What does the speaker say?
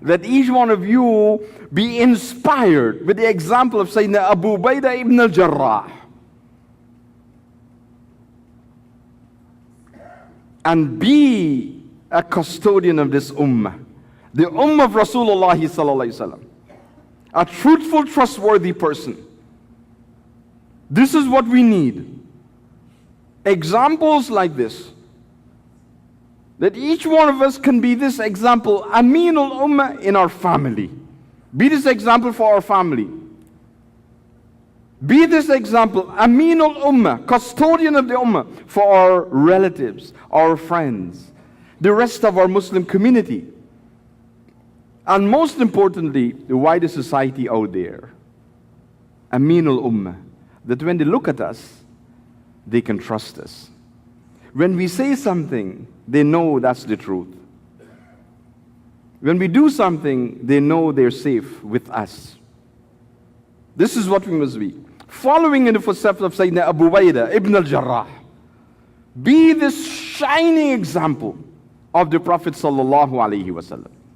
that each one of you be inspired with the example of Sayyidina Abu Ubaidah ibn al-Jarrah. And be a custodian of this ummah. The ummah of Rasulullah sallallahu alaihi wasallam. A truthful, trustworthy person. This is what we need. Examples like this. That each one of us can be this example, Aminul Ummah in our family. Be this example for our family. Be this example, Aminul Ummah, custodian of the Ummah, for our relatives, our friends, the rest of our Muslim community. And most importantly, the wider society out there. Aminul Ummah, that when they look at us, they can trust us. When we say something, they know that's the truth. When we do something, they know they're safe with us. This is what we must be. Following in the footsteps of Sayyidina Abu Ubaidah ibn al-Jarrah. Be this shining example of the Prophet sallallahu alaihi wasallam.